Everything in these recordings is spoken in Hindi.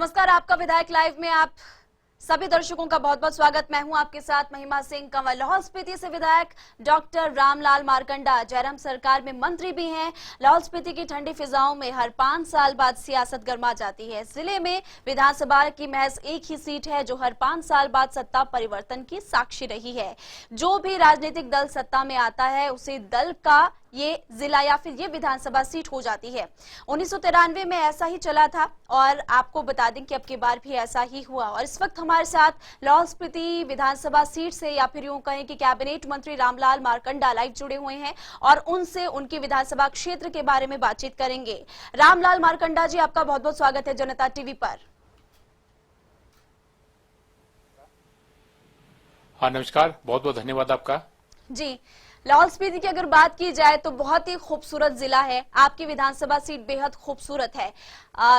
नमस्कार, आपका विधायक लाइव में आप सभी दर्शकों का बहुत बहुत स्वागत। मैं हूं आपके साथ महिमा सिंह कंवर। लाहौल स्पीति से विधायक डॉक्टर रामलाल मारकंडा जयराम सरकार में मंत्री भी हैं। लाहौल स्पीति की ठंडी फिजाओं में हर 5 साल बाद सियासत गर्मा जाती है। जिले में विधानसभा की महज एक ही सीट है जो हर 5 साल बाद सत्ता परिवर्तन की साक्षी रही है। जो भी राजनीतिक दल सत्ता में आता है उसी दल का ये जिला या फिर ये विधानसभा सीट हो जाती है। 1993 में ऐसा ही चला था और आपको बता दें कि अब की बार भी ऐसा ही हुआ। और इस वक्त हमारे साथ लाहौल स्पीति विधानसभा सीट से या फिर यूं कहें कि कैबिनेट मंत्री रामलाल मारकंडा लाइव जुड़े हुए हैं और उनसे उनके विधानसभा क्षेत्र के बारे में बातचीत करेंगे। रामलाल मारकंडा जी, आपका बहुत बहुत स्वागत है जनता टीवी पर। हाँ नमस्कार, बहुत बहुत धन्यवाद आपका। जी, लाहौल स्पीति की अगर बात की जाए तो बहुत ही खूबसूरत जिला है। आपकी विधानसभा सीट बेहद खूबसूरत है।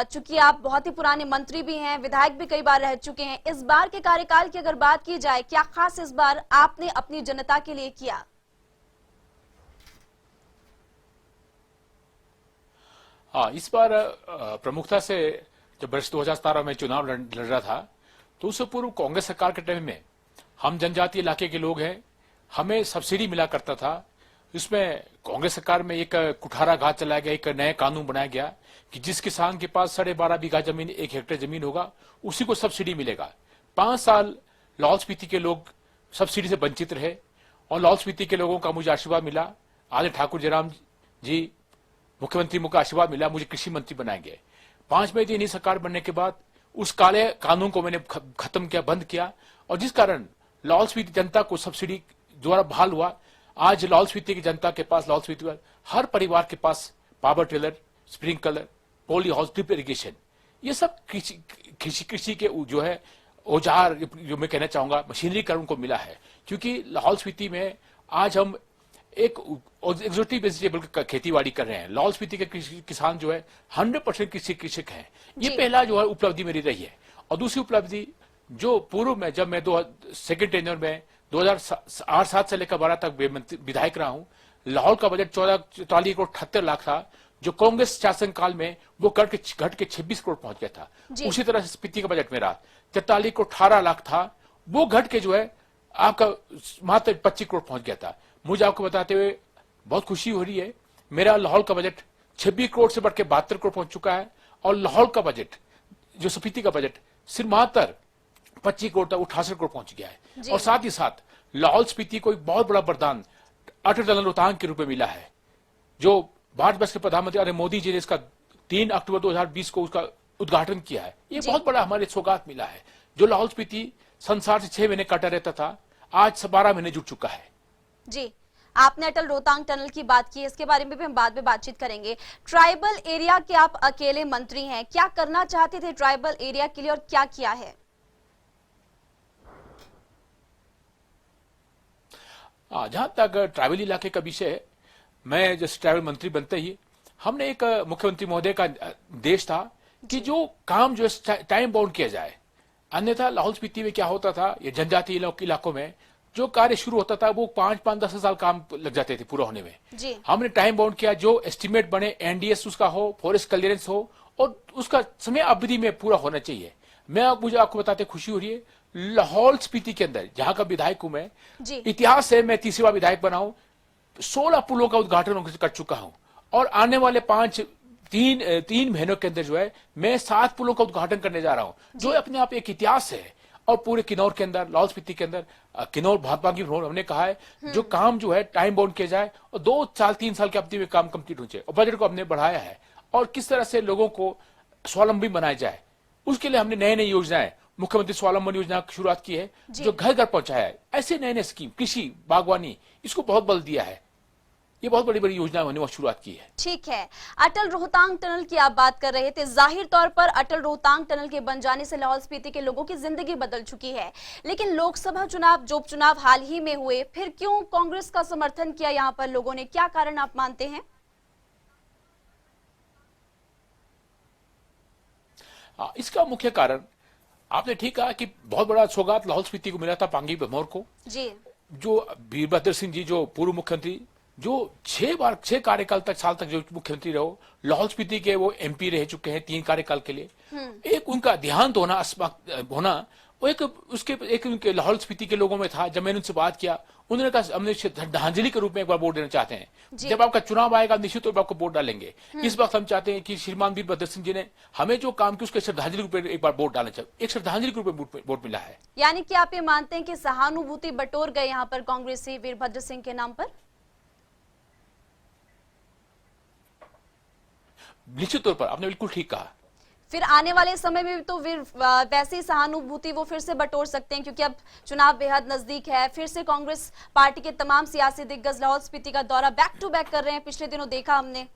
चूंकि आप बहुत ही पुराने मंत्री भी हैं, विधायक भी कई बार रह चुके हैं। इस बार के कार्यकाल की अगर बात की जाए, क्या खास इस बार आपने अपनी जनता के लिए किया? हाँ, इस बार प्रमुखता से जब वर्ष 2017 में चुनाव लड़ रहा था तो उससे पूर्व कांग्रेस सरकार के टाइम में हम जनजातीय इलाके के लोग हैं, हमें सब्सिडी मिला करता था। इसमें कांग्रेस सरकार में एक कुठारा घात चलाया गया, एक नया कानून बनाया गया कि जिस किसान के पास 12.5 बीघा जमीन, 1 हेक्टेयर जमीन होगा, उसी को सब्सिडी मिलेगा। 5 साल लाहौल स्पीति के लोग सब्सिडी से वंचित रहे और लाहौल स्पीति के लोगों का मुझे आशीर्वाद मिला। आदरणीय ठाकुर जयराम जी मुख्यमंत्री मुझे आशीर्वाद मिला, मुझे कृषि मंत्री बनाया गया। 5 महीने नई सरकार बनने के बाद उस काले कानून को मैंने खत्म किया, बंद किया, और जिस कारण लाहौल स्पीति जनता को सब्सिडी द्वारा बहाल हुआ। आज लाहौल स्पीति की जनता के पास, लाहौल स्पीति हर परिवार के पास power tiller, sprinkler, poly house, drip irrigation, ये सब कृषि के जो है औजार, जो मैं कहना चाहूंगा मशीनरीकरण को मिला है। क्योंकि लाहौल स्पीति में आज हम एक एक्सोटिक वेजिटेबल की खेती-बाड़ी कर रहे हैं। लाहौल स्पीति के किसान जो है 100% कृषक हैं। ये पहला जो है उपलब्धि मेरी रही है। और दूसरी उपलब्धि जो पूर्व में, जब मैं सेकेंड टेन्योर में 2008-7 से लेकर 12 तक विधायक रहा हूं, लाहौल का बजट 44 करोड़ 78 लाख था, जो कांग्रेस शासन काल में वो घट के 26 करोड़ पहुंच गया था। उसी तरह से स्पीति का बजट मेरा 43 करोड़ 18 लाख था, वो घट के जो है आपका मात्र 25 करोड़ पहुंच गया था। मुझे आपको बताते हुए बहुत खुशी हो रही है, मेरा लाहौल का बजट 26 करोड़ से बढ़ के 72 करोड़ पहुंच चुका है। और लाहौल का बजट, जो स्पीति का बजट, सिर्फ मात्र 25 करोड़ तक 88 करोड़ पहुंच गया है। और साथ ही साथ लाहौल स्पीति को एक बहुत बड़ा वरदान अटल टनल रोहतांग के रूप में मिला है, जो भारतवर्ष के प्रधानमंत्री नरेंद्र मोदी जी ने इसका 3 अक्टूबर 2020 को उसका उद्घाटन किया है। ये बहुत बड़ा हमारे सौगात मिला है। जो लाहौल स्पीति संसार से 6 महीने काटा रहता था, आज 12 महीने जुट चुका है। जी, आपने अटल रोहतांग टनल की बात की, इसके बारे में भी हम बाद में बातचीत करेंगे। ट्राइबल एरिया के आप अकेले मंत्री हैं, क्या करना चाहते थे ट्राइबल एरिया के लिए और क्या किया है? जहां तक ट्राइबल इलाके का विषय है, मैं जैसे ट्राइबल मंत्री बनते ही हमने एक मुख्यमंत्री महोदय का देश था कि जो काम जो टाइम बाउंड किया जाए। अन्यथा लाहौल स्पीति में क्या होता था, ये जनजातीय इलाकों में जो कार्य शुरू होता था वो 5-10 साल काम लग जाते थे पूरा होने में। हमने टाइम बाउंड किया, जो एस्टिमेट बने, एनडीएस उसका हो, फॉरेस्ट क्लियरेंस हो, और उसका समय अवधि में पूरा होना चाहिए। मुझे आपको बताते खुशी हो रही है, लाहौल स्पीति के अंदर जहां का विधायक हूं मैं, इतिहास से मैं 30वां विधायक बना हूं, 16 पुलों का उद्घाटन कर चुका हूं। और आने वाले 3 महीनों के अंदर जो है मैं 7 पुलों का उद्घाटन करने जा रहा हूं, जो अपने आप एक इतिहास है। और पूरे किन्नौर के अंदर, लाहौल स्पीति के अंदर, किन्नौर भागपागी हमने कहा है जो काम जो है टाइम बाउंड किया जाए और 2 साल 3 साल की अवधि में काम कंप्लीट हो जाए। और बजट को हमने बढ़ाया है, और किस तरह से लोगों को स्वावलंबी बनाया जाए उसके लिए हमने नई योजनाएं, मुख्यमंत्री स्वावलंबन योजना की शुरुआत की है, जो घर घर पहुंचाया है। ऐसे नए स्कीम, कृषि, बागवानी, इसको बहुत बल दिया है। ये बहुत बड़ी बड़ी योजना हमने शुरुआत की है। ठीक है, अटल रोहतांग टनल की आप बात कर रहे थे। जाहिर तौर पर अटल रोहतांग टनल के बन जाने से लाहौल स्पीति के लोगों की जिंदगी बदल चुकी है, लेकिन लोकसभा चुनाव, जो उपचुनाव हाल ही में हुए, फिर क्यों कांग्रेस का समर्थन किया यहाँ पर लोगों ने? क्या कारण आप मानते हैं? इसका मुख्य कारण, आपने ठीक कहा कि बहुत बड़ा सौगात लाहौल स्पीति को मिला था, पांगी भरमौर को। जी, जो वीरभद्र सिंह जी, जो पूर्व मुख्यमंत्री जो 6 कार्यकाल तक साल तक जो मुख्यमंत्री रहो, लाहौल स्पीति के वो एमपी रह चुके हैं 3 कार्यकाल के लिए। एक उनका देहांत होना वो एक उनके लाहौल स्पीति के लोगों में था। जब मैंने उनसे बात किया, उन्होंने कहा हमने श्रद्धांजलि के रूप में एक बार वोट देना चाहते हैं। जब आपका चुनाव आएगा निश्चित तौर पर आपको वोट डालेंगे। इस वक्त हम चाहते हैं कि श्रीमान वीरभद्र सिंह जी ने हमें जो काम किया उसके श्रद्धांजलि के रूप में एक बार वोट डालना चाहिए। एक श्रद्धांजलि के रूप में वोट मिला है। यानी कि आप ये मानते हैं कि सहानुभूति बटोर गए यहाँ पर कांग्रेसी वीरभद्र सिंह के नाम पर? निश्चित तौर पर आपने बिल्कुल ठीक कहा। फिर आने वाले समय में भी तो वैसे ही सहानुभूति वो फिर से बटोर सकते हैं, क्योंकि अब चुनाव बेहद नजदीक है। फिर से कांग्रेस पार्टी के तमाम सियासी दिग्गज लाहौल स्पीति का दौरा बैक टू बैक कर रहे हैं। पिछले दिनों देखा हमने।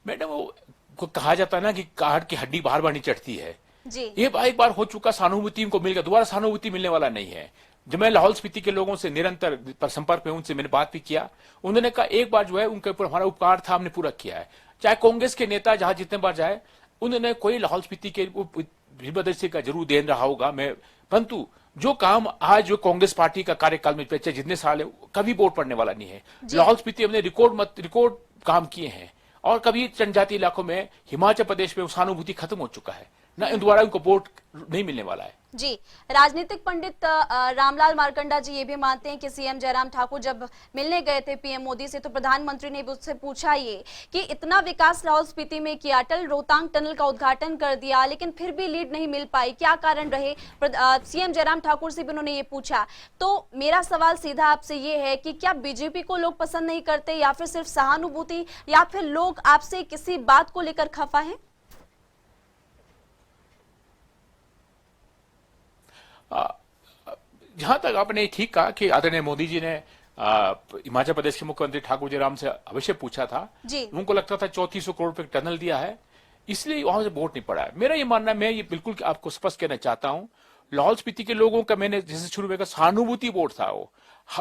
मैडम, वो कहा जाता है ना कि काट की हड्डी बार बार नहीं चढ़ती है जी। ये एक बार हो चुका, सहानुभूति उनको मिल गया, दोबारा सहानुभूति मिलने वाला नहीं है। जब मैं लाहौल स्पीति के लोगों से निरंतर पर संपर्क में, उनसे मैंने बात भी किया, उन्होंने कहा एक बार जो है उनके ऊपर हमारा उपकार था, हमने पूरा किया है। चाहे कांग्रेस के नेता जहां जितने बार जाए, उन्होंने कोई लाहौल स्पीति के वीरभद्र सिंह का जरूर देन रहा होगा। मैं परंतु जो काम आज जो कांग्रेस पार्टी का कार्यकाल में पिछले जितने साल है कभी वोट पड़ने वाला नहीं है। लाहौल स्पीति हमने रिकॉर्ड काम किए हैं, और कभी जनजातीय इलाकों में हिमाचल प्रदेश में सहानुभूति खत्म हो चुका है ना, दोबारा उनको वोट नहीं मिलने वाला है। जी। राजनीतिक पंडित रामलाल मारकंडा जी ये भी मानते हैं कि सीएम जयराम ठाकुर जब मिलने गए थे पीएम मोदी से, तो प्रधानमंत्री ने भी उससे पूछा ये कि इतना विकास लाहौल स्पीति में किया, अटल रोहतांग टनल का उद्घाटन कर दिया, लेकिन फिर भी लीड नहीं मिल पाई, क्या कारण रहे? सीएम जयराम ठाकुर से भी उन्होंने ये पूछा। तो मेरा सवाल सीधा आपसे ये है कि क्या बीजेपी को लोग पसंद नहीं करते, या फिर सिर्फ सहानुभूति, या फिर लोग आपसे किसी बात को लेकर खफा है? जहां तक आपने ठीक कहा कि आदरणीय मोदी जी ने हिमाचल प्रदेश के मुख्यमंत्री ठाकुर जयराम से अवश्य पूछा था। उनको लगता था 3400 करोड़ रुपए टनल दिया है, इसलिए वहां से वोट नहीं पड़ा है। मेरा ये मानना है, मैं ये बिल्कुल आपको स्पष्ट कहना चाहता हूं, लाहौल स्पीति के लोगों का मैंने जैसे शुरू में कहा सहानुभूति वोट था। वो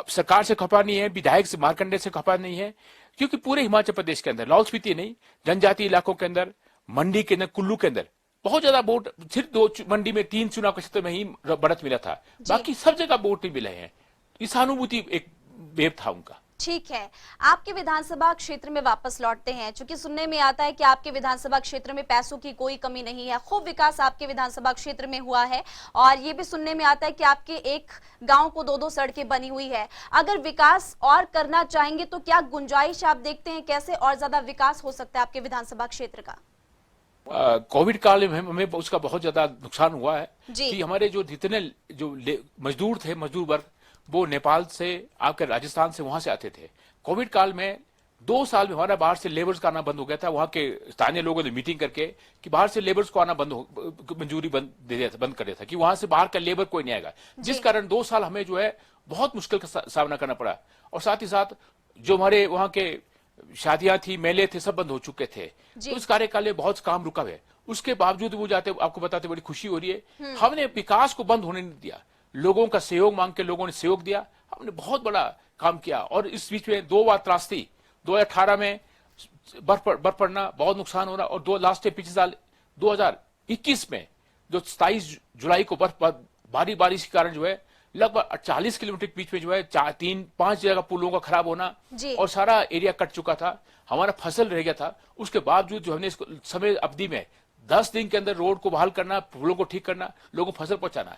सरकार से खपा नहीं है, विधायक से मारकंडे से खपा नहीं है, क्योंकि पूरे हिमाचल प्रदेश के अंदर, लाहौल स्पीति नहीं, जनजातीय इलाकों के अंदर, मंडी के अंदर, कुल्लू के अंदर बहुत ज्यादा वोट, सिर्फ 2 मंडी में 3 चुनाव के क्षेत्र में ही बढ़त मिला था, बाकी सब जगह वोट नहीं मिले हैं। इस सहानुभूति एक वेव था उनका। ठीक है, आपके विधानसभा क्षेत्र में वापस लौटते हैं। चूंकि सुनने में आता है कि आपके विधानसभा क्षेत्र में पैसों की कोई कमी नहीं है, खूब विकास आपके विधानसभा क्षेत्र में हुआ है, और ये भी सुनने में आता है कि आपके एक गांव को 2-2 सड़कें बनी हुई है। अगर विकास और करना चाहेंगे तो क्या गुंजाइश आप देखते हैं, कैसे और ज्यादा विकास हो सकता है आपके विधानसभा क्षेत्र का? कोविड काल में हमें उसका बहुत ज्यादा नुकसान हुआ है कि हमारे जो जितने जो मजदूर थे, मजदूर वर्ग, वो नेपाल से आकर राजस्थान से वहां से आते थे। कोविड काल में 2 साल में हमारा बाहर से लेबर्स का आना बंद हो गया था। वहां के स्थानीय लोगों ने मीटिंग करके कि बाहर से लेबर्स को आना मंजूरी बंद कर दिया था कि वहां से बाहर का लेबर कोई नहीं आएगा, जिस कारण 2 साल हमें जो है बहुत मुश्किल का सामना करना पड़ा। और साथ ही साथ जो हमारे वहां के शादियां थी, मेले थे, सब बंद हो चुके थे। तो इस कार्यकाल में बहुत काम रुका है। उसके बावजूद वो जाते, आपको बताते बड़ी खुशी हो रही है, हमने विकास को बंद होने नहीं दिया। लोगों का सहयोग मांग के लोगों ने सहयोग दिया, हमने बहुत बड़ा काम किया। और इस बीच में 2 बार त्रासदी, 2018 में बर्फ पड़ना, बहुत नुकसान हो रहा, और लास्ट पिछले साल 2021 में जो 27 जुलाई को भारी बारिश के कारण जो है लगभग 40 किलोमीटर के बीच में जो है 3-5 जगह पुलों का खराब होना, और सारा एरिया कट चुका था, हमारा फसल रह गया था। उसके बावजूद जो हमने इसको समय अवधि में 10 दिन के अंदर रोड को बहाल करना, पुलों को ठीक करना, लोगों को फसल पहुंचाना,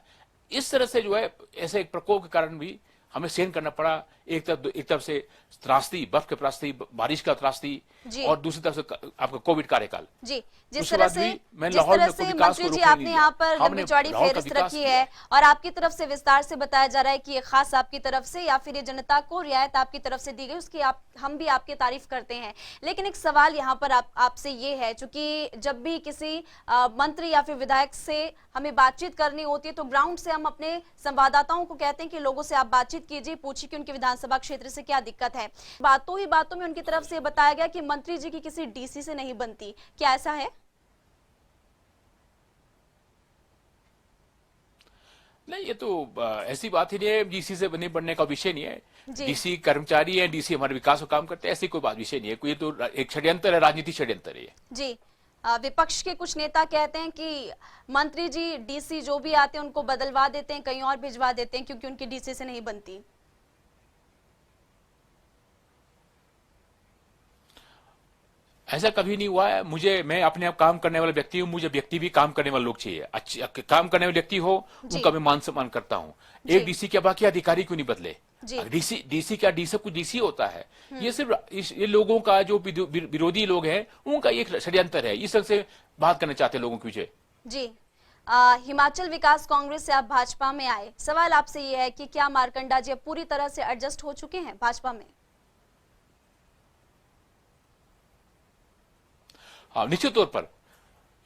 इस तरह से जो है ऐसे एक प्रकोप के कारण भी हमें सहन करना पड़ा। एक तरफ से त्रासदी, बर्फ के त्रासदी, बारिश का त्रासदी, और दूसरी तरफ से आपका कोविड कार्यकाल। जी, जिस तरह से मंत्री जी आपने यहाँ पर लंबी चौड़ी फेहरिस्त रखी है, और आपकी तरफ से विस्तार से बताया जा रहा है कि ये खास आपकी तरफ से या फिर ये जनता को रियायत आपकी तरफ से दी गई, उसकी हम भी आपकी तारीफ करते हैं। लेकिन एक सवाल यहाँ पर आपसे ये है, चूंकि जब भी किसी मंत्री या फिर विधायक से हमें बातचीत करनी होती है तो ग्राउंड से हम अपने संवाददाताओं को कहते हैं कि लोगों से आप बातचीत कीजिए, पूछिए कि उनके विधानसभा क्षेत्र से क्या दिक्कत है। बातों ही बातों में उनकी तरफ से बताया गया कि मंत्री जी की किसी डीसी से नहीं बनती, क्या ऐसा है? नहीं, ये तो ऐसी बात ही नहीं है, डीसी से नहीं बनने का विषय नहीं है। डीसी कर्मचारी है, डीसी हमारे विकास का काम करते हैं, ऐसी कोई बात विषय नहीं है। कोई तो एक षड्यंत्र है, राजनीतिक षड्यंत्र है। जी, विपक्ष के कुछ नेता कहते हैं कि मंत्री जी डीसी जो भी आते हैं उनको बदलवा देते हैं, कहीं और भिजवा देते हैं क्योंकि उनकी डीसी से नहीं बनती। ऐसा कभी नहीं हुआ है। मैं अपने आप काम करने वाला व्यक्ति हूं, मुझे व्यक्ति भी काम करने वाले लोग चाहिए। अच्छे काम करने वाले व्यक्ति हो उनका मैं मान सम्मान करता हूं। एक डीसी के बाकी अधिकारी क्यों नहीं बदले? डीसी क्या डी सब कुछ डीसी होता है। ये सिर्फ ये लोगों का जो विरोधी लोग हैं उनका एक षड्यंत्र है। इस तरह से बात करना चाहते हैं लोगों के पीछे। जी हिमाचल विकास कांग्रेस से आप भाजपा में आए, सवाल आपसे ये है कि क्या मारकंडा जी पूरी तरह से एडजस्ट हो चुके हैं भाजपा में? हाँ, निश्चित तौर पर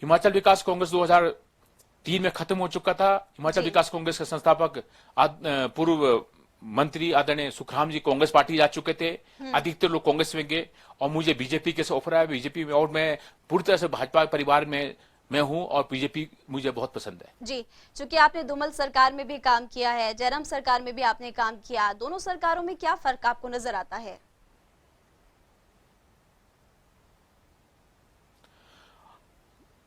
हिमाचल विकास कांग्रेस 2003 में खत्म हो चुका था। हिमाचल विकास कांग्रेस के संस्थापक पूर्व मंत्री आदरणीय सुखराम जी कांग्रेस पार्टी जा चुके थे। अधिकतर लोग कांग्रेस में गए और मुझे बीजेपी के से ऑफर आया बीजेपी में, और मैं पूरी तरह से भाजपा परिवार में मैं हूं और बीजेपी मुझे बहुत पसंद है। जी, चूंकि आपने धूमल सरकार में भी काम किया है, जयराम सरकार में भी आपने काम किया, दोनों सरकारों में क्या फर्क आपको नजर आता है?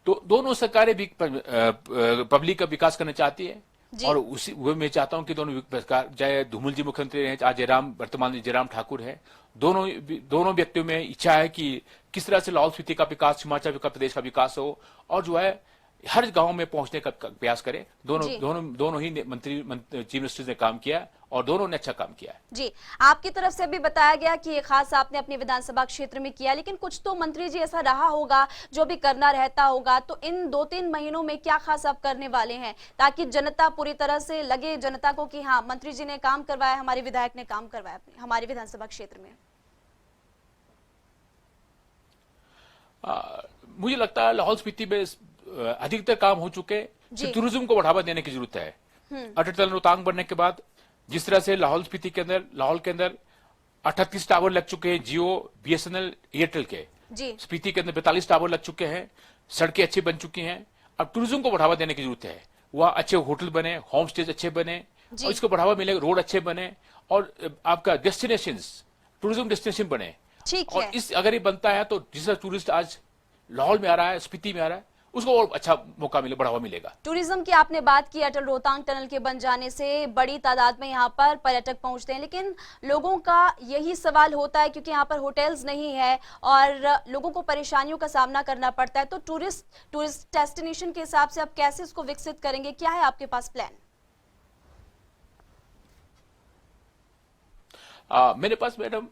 तो दोनों सरकारें भी पब्लिक का विकास करना चाहती है और उसी वो मैं चाहता हूं कि दोनों सरकार, चाहे धूमल जी मुख्यमंत्री हैं, आज वर्तमान जयराम ठाकुर है, दोनों व्यक्तियों में इच्छा है कि किस तरह से लाहौल स्पीति का विकास, हिमाचल प्रदेश का विकास हो और जो है हर गांव में पहुंचने का प्रयास करें। दोनों ही मंत्री चीफ मिनिस्टर ने काम किया और दोनों ने अच्छा काम किया है। जी, आपकी तरफ से भी बताया गया कि ये खास आपने अपने विधानसभा क्षेत्र में किया, लेकिन कुछ तो मंत्री जी ऐसा रहा होगा जो भी करना रहता होगा, तो इन 2-3 महीनों में क्या खास आप करने वाले हैं ताकि जनता पूरी तरह से लगे जनता को कि हाँ मंत्री जी ने काम करवाया, हमारे विधायक ने काम करवाया हमारे विधानसभा क्षेत्र में? मुझे लगता है लाहौल स्पीति में अधिकतर काम हो चुके। टूरिज्म को बढ़ावा देने की जरूरत है। अटल टनल रोहतांग बनने के बाद जिस तरह से लाहौल स्पीति के अंदर, लाहौल के अंदर 38 टावर लग चुके हैं जियो, बीएसएनएल, एयरटेल के। स्पीति के अंदर 42 टावर लग चुके हैं, सड़कें अच्छी बन चुकी हैं। अब टूरिज्म को बढ़ावा देने की जरूरत है। वहां अच्छे होटल बने, होम स्टेज अच्छे बने और इसको बढ़ावा मिले, रोड अच्छे बने और आपका डेस्टिनेशन, टूरिज्म डेस्टिनेशन बने। और इस अगर ये बनता है तो जिस टूरिस्ट आज लाहौल में आ रहा है, स्पीति में आ रहा है, उसको और अच्छा मौका मिले, बढ़ावा मिलेगा। टूरिज्म की आपने बात की, अटल रोहतांग टनल के बन जाने से बड़ी तादाद में यहाँ पर पर्यटक पहुंचते हैं, लेकिन लोगों का यही सवाल होता है क्योंकि यहाँ पर होटल्स नहीं है और लोगों को परेशानियों का सामना करना पड़ता है। तो टूरिस्ट डेस्टिनेशन के हिसाब से आप कैसे इसको विकसित करेंगे? क्या है आपके पास प्लान? मेरे पास मैडम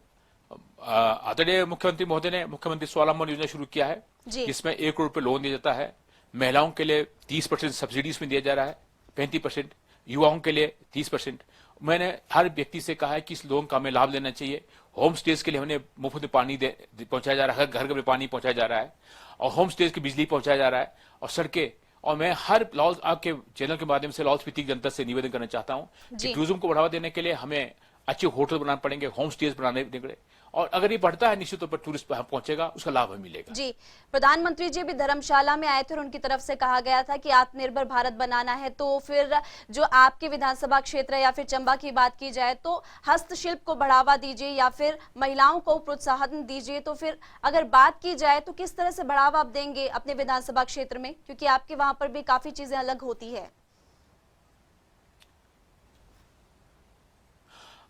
आदरणीय मुख्यमंत्री महोदय ने मुख्यमंत्री स्वावलंबन योजना शुरू किया है, जिसमें 1 करोड़ रुपए लोन दिया जाता है। महिलाओं के लिए 30% सब्सिडीज में दिया जा रहा है, 35%, युवाओं के लिए 30%। मैंने हर व्यक्ति से कहा है कि इस लोन का हमें लाभ लेना चाहिए। होम स्टेज के लिए हमने मुफ्त में पानी पहुंचाया जा रहा है, घर घर में पानी पहुंचाया जा रहा है और होम स्टेज की बिजली पहुंचाया जा रहा है और सड़कें। और मैं हर लाहौल आपके चैनल के माध्यम से लाहौल स्पीति की जनता से निवेदन करना चाहता हूं कि टूरिज्म को बढ़ावा देने के लिए हमें अच्छे होटल बनाने पड़ेंगे, होम स्टेज बनाने पड़ेंगे और अगर ये बढ़ता है निश्चित तौर पर टूरिस्ट पहुंचेगा, उसका लाभ हमें मिलेगा। जी, प्रधानमंत्री जी भी धर्मशाला में आए थे और उनकी तरफ से कहा गया था कि आत्मनिर्भर भारत बनाना है। तो फिर जो आपके विधानसभा क्षेत्र है या फिर चंबा की बात की जाए तो हस्तशिल्प को बढ़ावा दीजिए या फिर महिलाओं को प्रोत्साहन दीजिए। तो फिर अगर बात की जाए तो किस तरह से बढ़ावा आप देंगे अपने विधानसभा क्षेत्र में, क्योंकि आपके वहां पर भी काफी चीजें अलग होती है?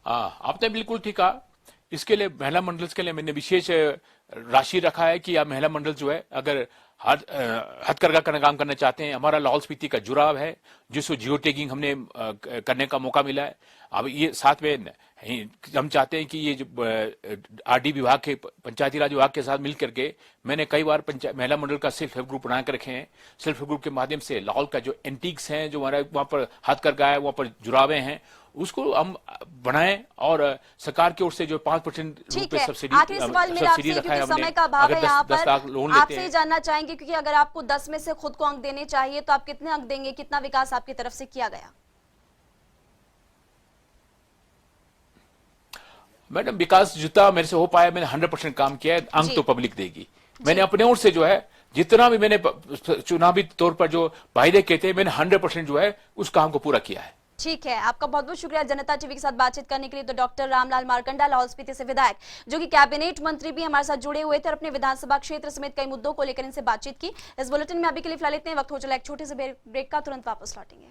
आपने बिल्कुल ठीक कहा। इसके लिए महिला मंडल के लिए मैंने विशेष राशि रखा है कि आप महिला मंडल जो है अगर हथकरघा का काम करना चाहते हैं, हमारा लाहौल स्पीति का जुड़ाव है जिसको जियो टैगिंग हमने करने का मौका मिला है। अब ये साथ में हम चाहते हैं कि ये जो आरडी विभाग के, पंचायती राज विभाग के साथ मिल करके मैंने कई बार महिला मंडल का सेल्फ हेल्प ग्रुप बना कर रखे हैं। सेल्फ हेल्प ग्रुप के माध्यम से लाहौल का जो एंटीक्स हैं, जो हमारा वहां पर हथकरघा है, वहां पर जुड़ावे हैं, उसको हम बनाएं और सरकार की ओर से जो 5% सब्सिडी रखा है, समय का अभाव है यहाँ पर, आपसे ही जानना चाहेंगे क्योंकि अगर आपको 10 में से खुद को अंक देने चाहिए तो आप कितने अंक देंगे? कितना विकास आपकी तरफ से किया गया? मैडम, विकास जितना मेरे से हो पाया मैंने 100% काम किया है। अंक तो पब्लिक देगी। मैंने अपने ओर से जो है जितना भी मैंने चुनावी तौर पर जो वायदे किए थे, मैंने 100% जो है उस काम को पूरा किया है। ठीक है, आपका बहुत बहुत शुक्रिया जनता टीवी के साथ बातचीत करने के लिए। तो डॉक्टर रामलाल मारकंडा लाहौल स्पीति से विधायक, जो कि कैबिनेट मंत्री भी हमारे साथ जुड़े हुए थे और अपने विधानसभा क्षेत्र समेत कई मुद्दों को लेकर इनसे बातचीत की। इस बुलेटिन में अभी के लिए फिलहाल इतने वक्त हो चला एक छोटे से ब्रेक का, तुरंत वापस लौटेंगे।